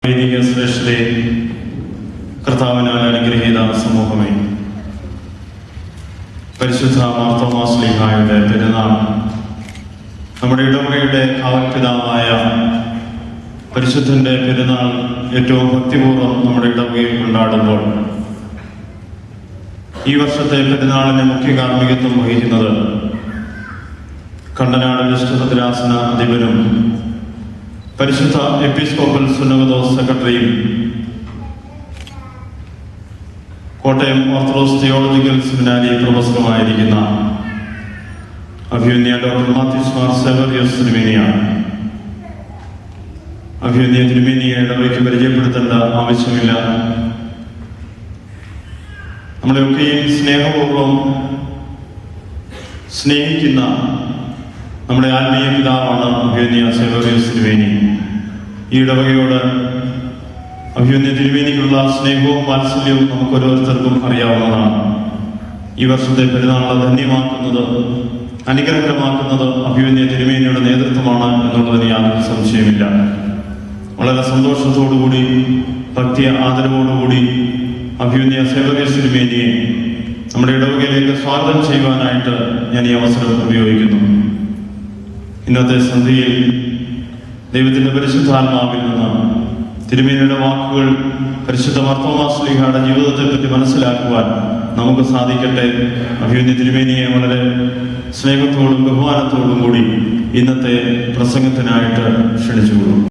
ശ്രേഷ്ഠരെ, കർത്താവിനാൽ അനുഗ്രഹീത സമൂഹമേ, പരിശുദ്ധ മാർത്തോമാ ശ്ലീഹായുടെ പെരുന്നാൾ നമ്മുടെ ഇടവകയുടെ കാവൽപിതാവായ പരിശുദ്ധന്റെ പെരുന്നാൾ ഏറ്റവും ഭക്തിപൂർവ്വം നമ്മുടെ ഇടവകയിൽ കൊണ്ടാടുമ്പോൾ ഈ വർഷത്തെ പെരുന്നാളിന് മുഖ്യ കാർമ്മികത്വം വഹിക്കുന്നത് കണ്ടനാട് വിശുദ്ധ അധിപനും പരിശുദ്ധ എപ്പിസ്കോപ്പൽ സുന്നതദോസ് സെക്രട്ടറിയും കോട്ടയം ഓർത്തഡോക്സ് തിയോളജിക്കൽ സെമിനാരി പ്രൊഫസറുമായിരിക്കുന്ന അഭിമന്യ ഡോക്ടർ മാത്യൂസ് മാർ സെവറിയോസ് തിരുമേനിയാണ്. അഭിമന്യ തിരുമേനിയെ ഇടവയ്ക്ക് പരിചയപ്പെടുത്തേണ്ട ആവശ്യമില്ല. നമ്മളെയൊക്കെയും സ്നേഹപൂർവ്വം സ്നേഹിക്കുന്ന നമ്മുടെ ആത്മീയ പിതാവാണ് അഭിമന്യ സെവറിയോസ് തിരുമേനി. ഈ ഇടവകയോട് അഭിമന്യ തിരുമേനിക്കുള്ള സ്നേഹവും വാത്സല്യവും നമുക്ക് ഓരോരുത്തർക്കും അറിയാവുന്നതാണ്. ഈ വർഷത്തെ പെരുന്നാൾ ധന്യമാക്കുന്നത്, അനുഗ്രഹമാക്കുന്നത് അഭിമന്യ തിരുമേനിയുടെ നേതൃത്വമാണ് എന്നുള്ളതിന് യാതൊരു സംശയമില്ല. വളരെ സന്തോഷത്തോടുകൂടി, ഭക്തി ആദരവോടുകൂടി അഭിമന്യ സെവറിയോസ് തിരുമേനിയെ നമ്മുടെ ഇടവകയിലേക്ക് സ്വാഗതം ചെയ്യുവാനായിട്ട് ഞാൻ ഈ അവസരം ഉപയോഗിക്കുന്നു. ഇന്നത്തെ സന്ധ്യയിൽ ദൈവത്തിന്റെ പരിശുദ്ധാത്മാവിൽ നിന്ന് തിരുമേനിയുടെ വാക്കുകൾ പരിശുദ്ധ മാർത്തോമാ ശ്ലീഹായുടെ ജീവിതത്തെ പറ്റി മനസ്സിലാക്കുവാൻ നമുക്ക് സാധിക്കട്ടെ. അഭിമന്യ തിരുമേനിയെ വളരെ സ്നേഹത്തോടും ബഹുമാനത്തോടും കൂടി ഇന്നത്തെ പ്രസംഗത്തിനായിട്ട് ക്ഷണിച്ചുകൊള്ളും.